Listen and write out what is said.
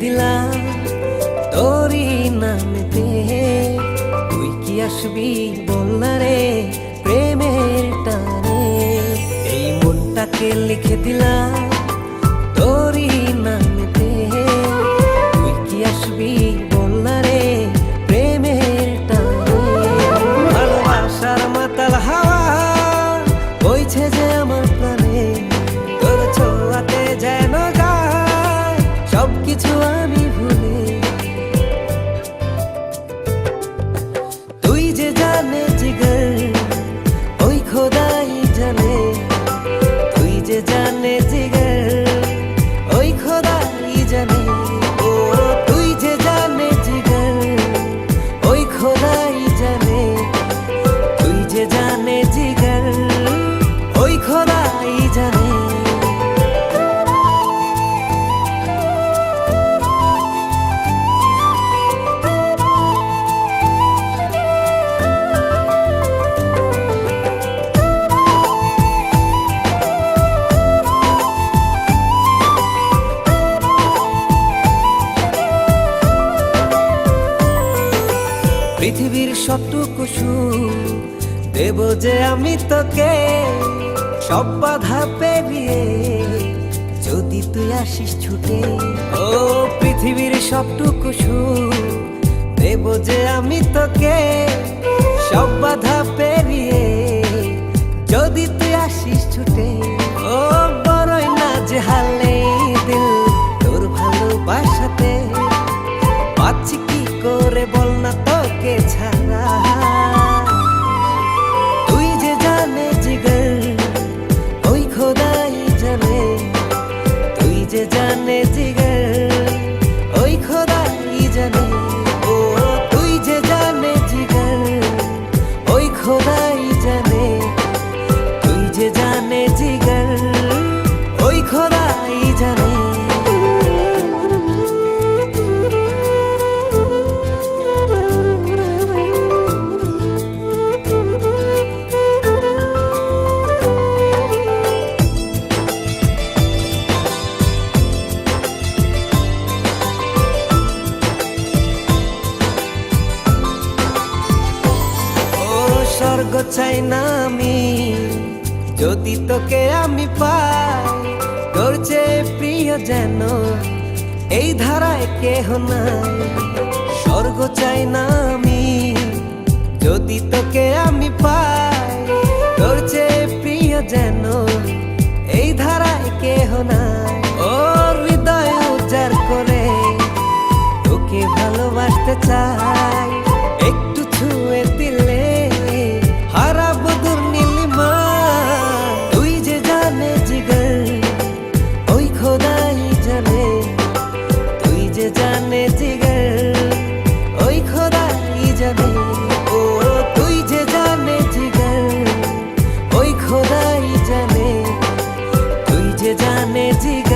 দিলাম তোরই নামেতে, তুই কি আসবি বলনা রে প্রেমের টানে। এই মনটাকে লিখে দিলাম তোরই নামেতে, তুই কি আসবি বলনা রে প্রেমের টানে। ভালোবাসার মাতাল হাওয়া বইছে যে আমার প্রাণে, তোর ছোঁয়াতে যেন যায় সবকিছু আমি ভুলে। তুই যে জানে জিগর ওই খোদাই জানে, তুই যে জানে জিগর ওই খোদাই জানে। ও তুই যে জানে জিগর ওই খোদাই জানে, তুই যে জানে জিগর ওই খোদাই জানে। পৃথিবীর সবটুকু সুখ দেব যে আমি তোকে, সব বাধা পেরিয়ে যদি তুই আসিস ছুটে। ও পৃথিবীর সবটুকু সুখ দেব যে আমি তোকে, সব বাধা পেরিয়ে যদি তুই আসিস ছুটে। ও বড়ই না যে হালে দিল তোর ভালোবাসাতে, পাচ্ছি কি করে বল না তোকে ছাড়া। তুই যে জানে জিগর ওই খোদাই জানে, তুই যে জানে জিগর ওই খোদাই জানে। ও তুই যে জানে জিগর ওই খোদাই জানে, তুই যে জানে জিগর ওই খোদাই জানে। স্বর্গ চাই না আমি যদি তোকে আমি পাই, তোর চেয়ে প্রিয় যেন এই ধারায় কেহ নাই। স্বর্গ চাই না আমি যদি তোকে আমি পাই, তোর চেয়ে প্রিয় যেন এই ধারায় কেহ নাই। ও হৃদয় উজাড় করে তোকে ভালোবাসতে চাই, একটু ছুঁয়ে দিলে হারাবো দূর নীলিমা। তুই যে জানে জিগর ওই খোদাই জানে, তুই যে জানে জিগর ওই খোদাই জানে। ও তুই যে জানে জিগর ওই খোদাই জানে, তুই যে জানে জিগর